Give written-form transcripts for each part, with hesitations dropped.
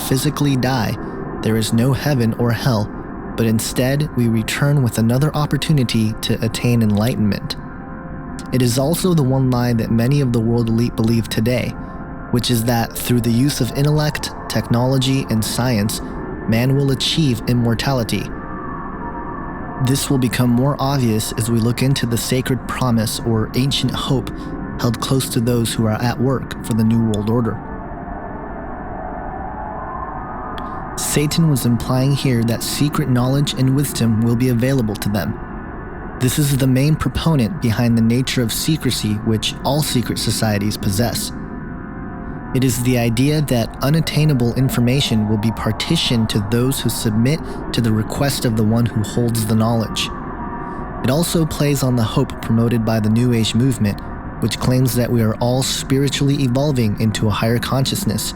physically die, there is no heaven or hell, but instead we return with another opportunity to attain enlightenment. It is also the one lie that many of the world elite believe today, which is that through the use of intellect, technology, and science, man will achieve immortality. This will become more obvious as we look into the sacred promise or ancient hope held close to those who are at work for the New World Order. Satan was implying here that secret knowledge and wisdom will be available to them. This is the main proponent behind the nature of secrecy which all secret societies possess. It is the idea that unattainable information will be partitioned to those who submit to the request of the one who holds the knowledge. It also plays on the hope promoted by the New Age movement, which claims that we are all spiritually evolving into a higher consciousness,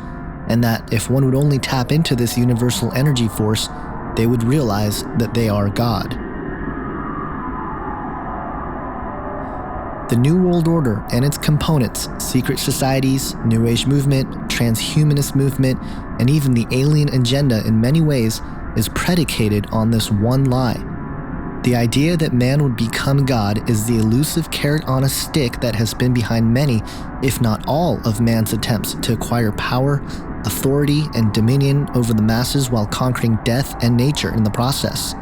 and that if one would only tap into this universal energy force, they would realize that they are God. The New World Order and its components, secret societies, New Age movement, transhumanist movement, and even the alien agenda in many ways is predicated on this one lie. The idea that man would become God is the elusive carrot on a stick that has been behind many, if not all, of man's attempts to acquire power, authority, and dominion over the masses while conquering death and nature in the process.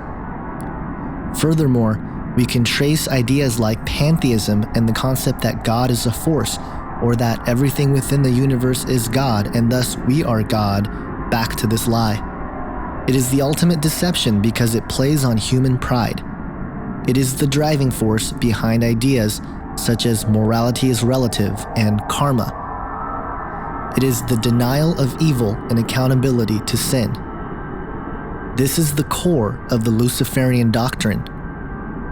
Furthermore, we can trace ideas like pantheism and the concept that God is a force, or that everything within the universe is God and thus we are God, back to this lie. It is the ultimate deception because it plays on human pride. It is the driving force behind ideas such as morality is relative and karma. It is the denial of evil and accountability to sin. This is the core of the Luciferian doctrine.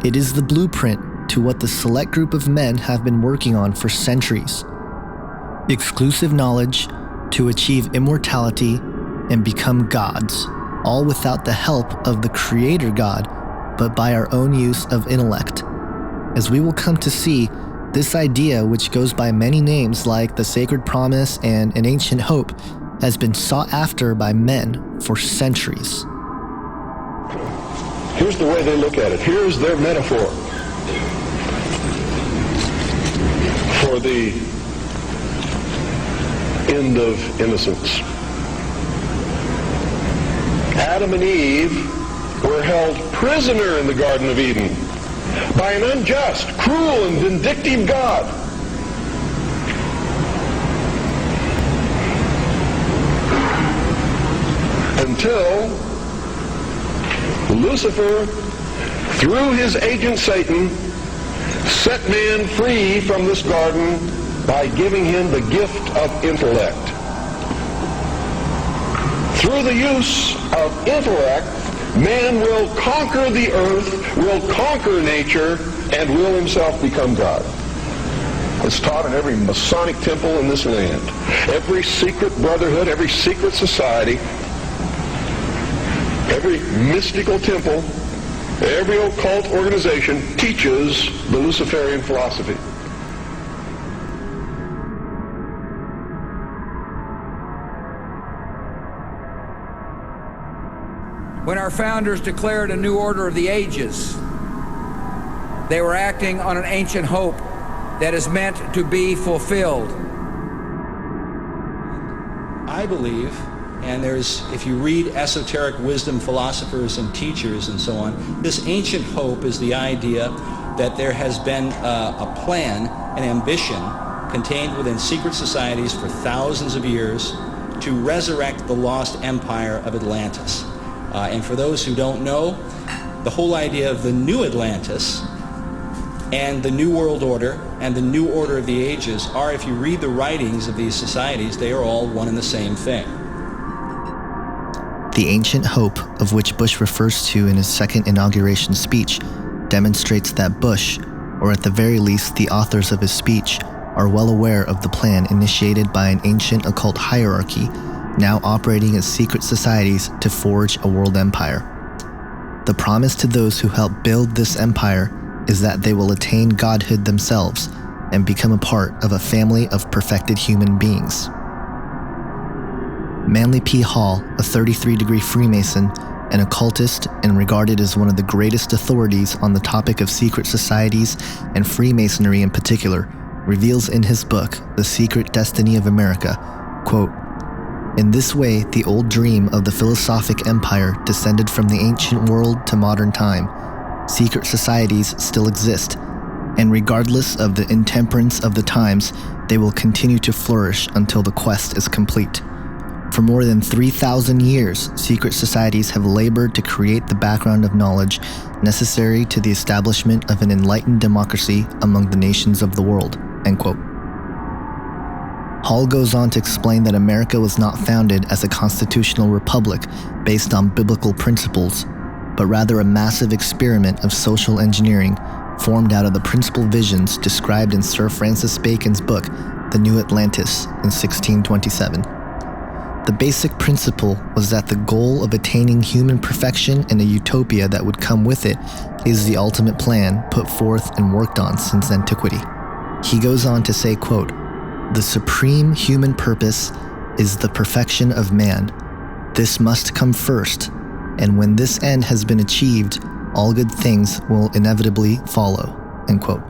It is the blueprint to what the select group of men have been working on for centuries. Exclusive knowledge to achieve immortality and become gods, all without the help of the Creator God, but by our own use of intellect. As we will come to see, this idea, which goes by many names like the Sacred Promise and an Ancient Hope, has been sought after by men for centuries. Here's the way they look at it. Here's their metaphor for the end of innocence. Adam and Eve were held prisoner in the Garden of Eden by an unjust, cruel, and vindictive God. Until Lucifer, through his agent Satan, set man free from this garden by giving him the gift of intellect. Through the use of intellect, man will conquer the earth, will conquer nature, and will himself become God. It's taught in every Masonic temple in this land. Every secret brotherhood, every secret society, every mystical temple, every occult organization teaches the Luciferian philosophy. When our founders declared a new order of the ages, they were acting on an ancient hope that is meant to be fulfilled. I believe, and if you read esoteric wisdom philosophers and teachers and so on, this ancient hope is the idea that there has been a plan, an ambition contained within secret societies for thousands of years to resurrect the lost empire of Atlantis. And for those who don't know, the whole idea of the new Atlantis and the New World Order and the New Order of the Ages are, if you read the writings of these societies, they are all one and the same thing. The ancient hope, of which Bush refers to in his second inauguration speech, demonstrates that Bush, or at the very least the authors of his speech, are well aware of the plan initiated by an ancient occult hierarchy now operating as secret societies to forge a world empire. The promise to those who help build this empire is that they will attain godhood themselves and become a part of a family of perfected human beings. Manly P. Hall, a 33-degree Freemason, an occultist and regarded as one of the greatest authorities on the topic of secret societies and Freemasonry in particular, reveals in his book, The Secret Destiny of America, quote, "In this way, the old dream of the philosophic empire descended from the ancient world to modern time. Secret societies still exist, and regardless of the intemperance of the times, they will continue to flourish until the quest is complete. For more than 3,000 years, secret societies have labored to create the background of knowledge necessary to the establishment of an enlightened democracy among the nations of the world." End quote. Hall goes on to explain that America was not founded as a constitutional republic based on biblical principles, but rather a massive experiment of social engineering formed out of the principal visions described in Sir Francis Bacon's book, The New Atlantis, in 1627. The basic principle was that the goal of attaining human perfection and a utopia that would come with it is the ultimate plan put forth and worked on since antiquity. He goes on to say, quote, "The supreme human purpose is the perfection of man. This must come first, and when this end has been achieved, all good things will inevitably follow." End quote.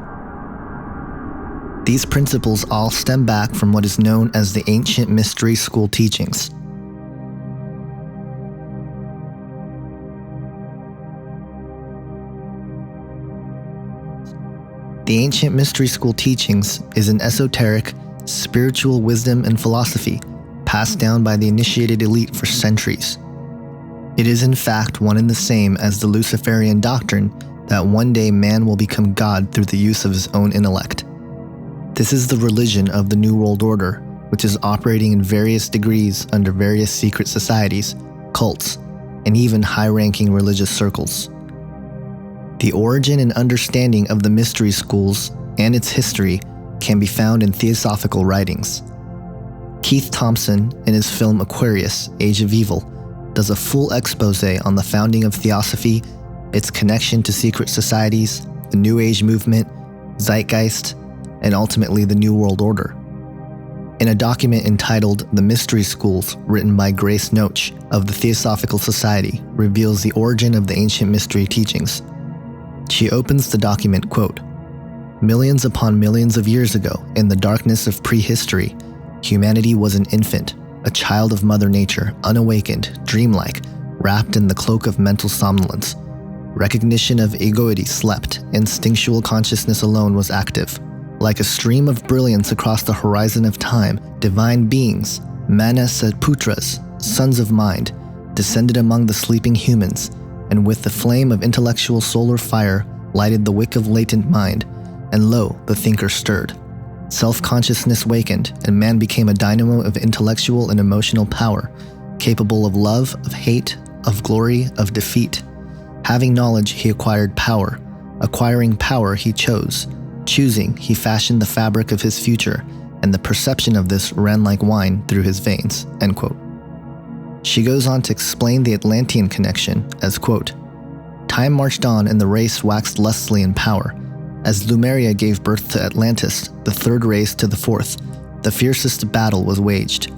These principles all stem back from what is known as the ancient mystery school teachings. The ancient mystery school teachings is an esoteric, spiritual wisdom and philosophy passed down by the initiated elite for centuries. It is in fact one and the same as the Luciferian doctrine that one day man will become God through the use of his own intellect. This is the religion of the New World Order, which is operating in various degrees under various secret societies, cults, and even high-ranking religious circles. The origin and understanding of the mystery schools and its history can be found in theosophical writings. Keith Thompson, in his film Aquarius, Age of Evil, does a full expose on the founding of theosophy, its connection to secret societies, the New Age movement, zeitgeist, and ultimately the New World Order. In a document entitled The Mystery Schools, written by Grace Noach of the Theosophical Society, reveals the origin of the ancient mystery teachings. She opens the document, quote, "Millions upon millions of years ago, in the darkness of prehistory, humanity was an infant, a child of Mother Nature, unawakened, dreamlike, wrapped in the cloak of mental somnolence. Recognition of egoity slept, instinctual consciousness alone was active. Like a stream of brilliance across the horizon of time, divine beings, Manasatputras, sons of mind, descended among the sleeping humans, and with the flame of intellectual solar fire lighted the wick of latent mind, and lo, the thinker stirred. Self-consciousness wakened, and man became a dynamo of intellectual and emotional power, capable of love, of hate, of glory, of defeat. Having knowledge, he acquired power. Acquiring power, he chose. Choosing, he fashioned the fabric of his future, and the perception of this ran like wine through his veins." End quote. She goes on to explain the Atlantean connection as, quote, "Time marched on and the race waxed lustily in power. As Lemuria gave birth to Atlantis, the third race to the fourth, the fiercest battle was waged.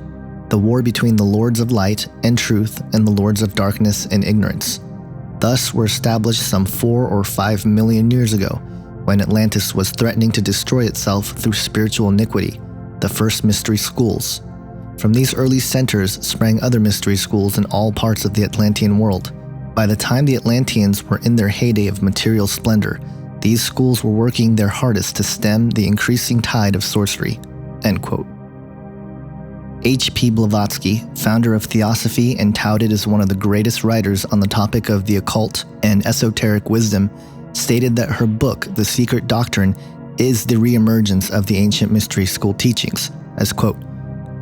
The war between the lords of light and truth and the lords of darkness and ignorance. Thus were established some 4 or 5 million years ago, when Atlantis was threatening to destroy itself through spiritual iniquity, the first mystery schools. From these early centers sprang other mystery schools in all parts of the Atlantean world. By the time the Atlanteans were in their heyday of material splendor, these schools were working their hardest to stem the increasing tide of sorcery." End quote. H.P. Blavatsky, founder of Theosophy and touted as one of the greatest writers on the topic of the occult and esoteric wisdom, stated that her book, The Secret Doctrine, is the reemergence of the ancient mystery school teachings, as, quote,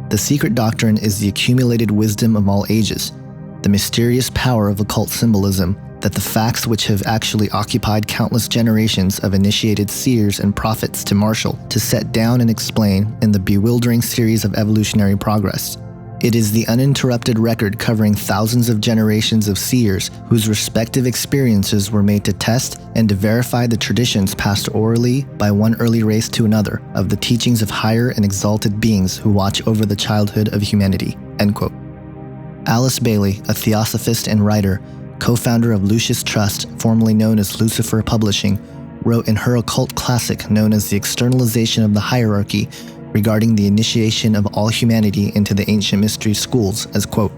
"The secret doctrine is the accumulated wisdom of all ages, the mysterious power of occult symbolism, that the facts which have actually occupied countless generations of initiated seers and prophets to marshal, to set down and explain in the bewildering series of evolutionary progress. It is the uninterrupted record covering thousands of generations of seers whose respective experiences were made to test and to verify the traditions passed orally by one early race to another of the teachings of higher and exalted beings who watch over the childhood of humanity." End quote. Alice Bailey, a theosophist and writer, co-founder of Lucis Trust, formerly known as Lucifer Publishing, wrote in her occult classic known as The Externalization of the Hierarchy regarding the initiation of all humanity into the ancient mystery schools as, quote,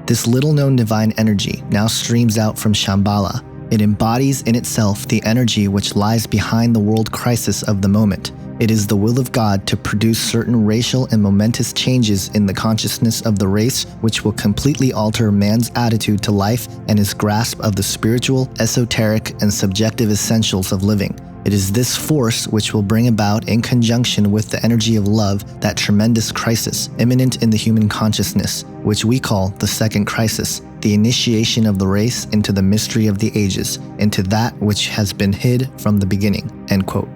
"This little-known divine energy now streams out from Shambhala. It embodies in itself the energy which lies behind the world crisis of the moment. It is the will of God to produce certain racial and momentous changes in the consciousness of the race which will completely alter man's attitude to life and his grasp of the spiritual, esoteric, and subjective essentials of living. It is this force which will bring about, in conjunction with the energy of love, that tremendous crisis imminent in the human consciousness, which we call the second crisis, the initiation of the race into the mystery of the ages, into that which has been hid from the beginning," end quote.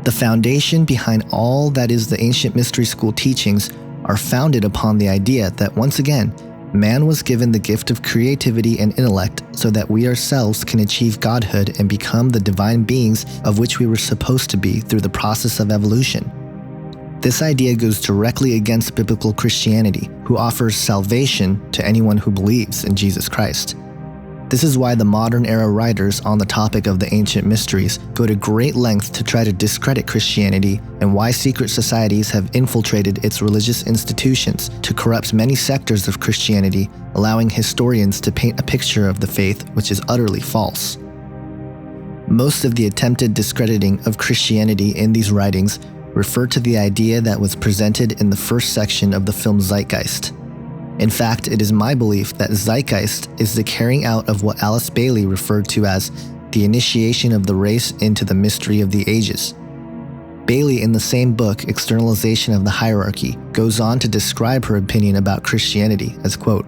The foundation behind all that is the ancient mystery school teachings are founded upon the idea that, once again, man was given the gift of creativity and intellect so that we ourselves can achieve godhood and become the divine beings of which we were supposed to be through the process of evolution. This idea goes directly against biblical Christianity, who offers salvation to anyone who believes in Jesus Christ. This is why the modern era writers on the topic of the ancient mysteries go to great lengths to try to discredit Christianity, and why secret societies have infiltrated its religious institutions to corrupt many sectors of Christianity, allowing historians to paint a picture of the faith which is utterly false. Most of the attempted discrediting of Christianity in these writings refer to the idea that was presented in the first section of the film Zeitgeist. In fact, it is my belief that Zeitgeist is the carrying out of what Alice Bailey referred to as the initiation of the race into the mystery of the ages. Bailey, in the same book, Externalization of the Hierarchy, goes on to describe her opinion about Christianity as, quote,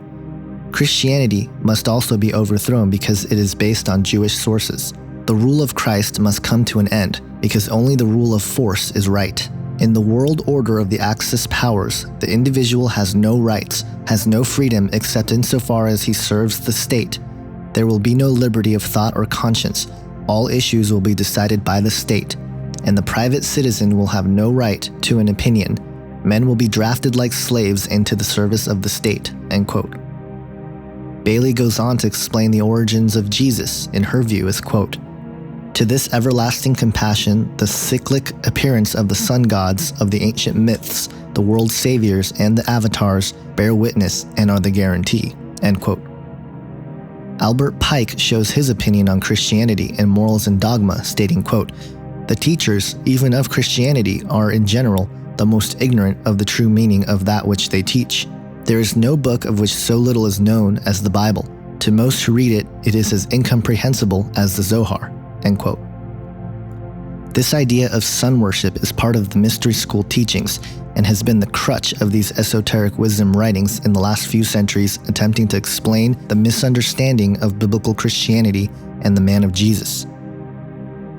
"Christianity must also be overthrown because it is based on Jewish sources. The rule of Christ must come to an end because only the rule of force is right. In the world order of the Axis powers, the individual has no rights, has no freedom except insofar as he serves the state. There will be no liberty of thought or conscience. All issues will be decided by the state, and the private citizen will have no right to an opinion. Men will be drafted like slaves into the service of the state," end quote. Bailey goes on to explain the origins of Jesus in her view as, quote, "To this everlasting compassion, the cyclic appearance of the sun gods of the ancient myths, the world saviors, and the avatars bear witness and are the guarantee," end quote. Albert Pike shows his opinion on Christianity in Morals and Dogma, stating, quote, "The teachers, even of Christianity, are in general the most ignorant of the true meaning of that which they teach. There is no book of which so little is known as the Bible. To most who read it, it is as incomprehensible as the Zohar," end quote. This idea of sun worship is part of the mystery school teachings and has been the crutch of these esoteric wisdom writings in the last few centuries, attempting to explain the misunderstanding of biblical Christianity and the man of Jesus.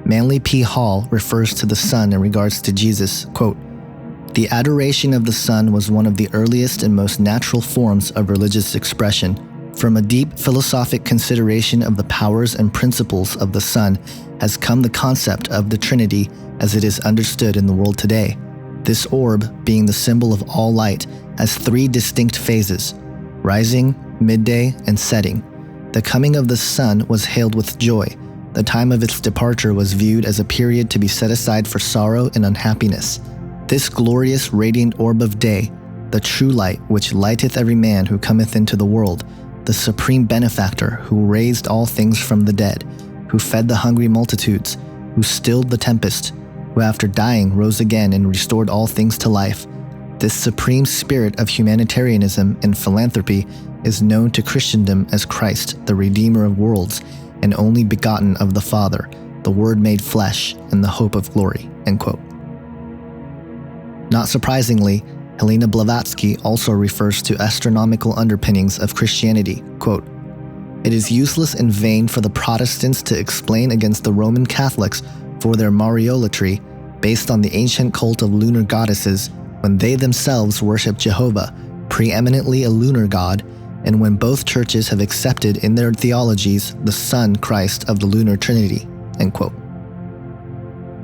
Manly P. Hall refers to the sun in regards to Jesus, quote, "The adoration of the sun was one of the earliest and most natural forms of religious expression. From a deep philosophic consideration of the powers and principles of the sun has come the concept of the Trinity as it is understood in the world today. This orb, being the symbol of all light, has three distinct phases: rising, midday, and setting. The coming of the sun was hailed with joy. The time of its departure was viewed as a period to be set aside for sorrow and unhappiness. This glorious radiant orb of day, the true light which lighteth every man who cometh into the world, the supreme benefactor who raised all things from the dead, who fed the hungry multitudes, who stilled the tempest, who after dying rose again and restored all things to life. This supreme spirit of humanitarianism and philanthropy is known to Christendom as Christ, the Redeemer of worlds, and only begotten of the Father, the Word made flesh, and the hope of glory," end quote. Not surprisingly, Helena Blavatsky also refers to astronomical underpinnings of Christianity, quote, "It is useless and vain for the Protestants to explain against the Roman Catholics for their Mariolatry, based on the ancient cult of lunar goddesses, when they themselves worship Jehovah, preeminently a lunar god, and when both churches have accepted in their theologies the Son Christ of the lunar Trinity," end quote.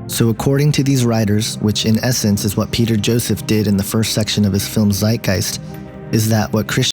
So according to these writers, which in essence is what Peter Joseph did in the first section of his film Zeitgeist, is that what Christians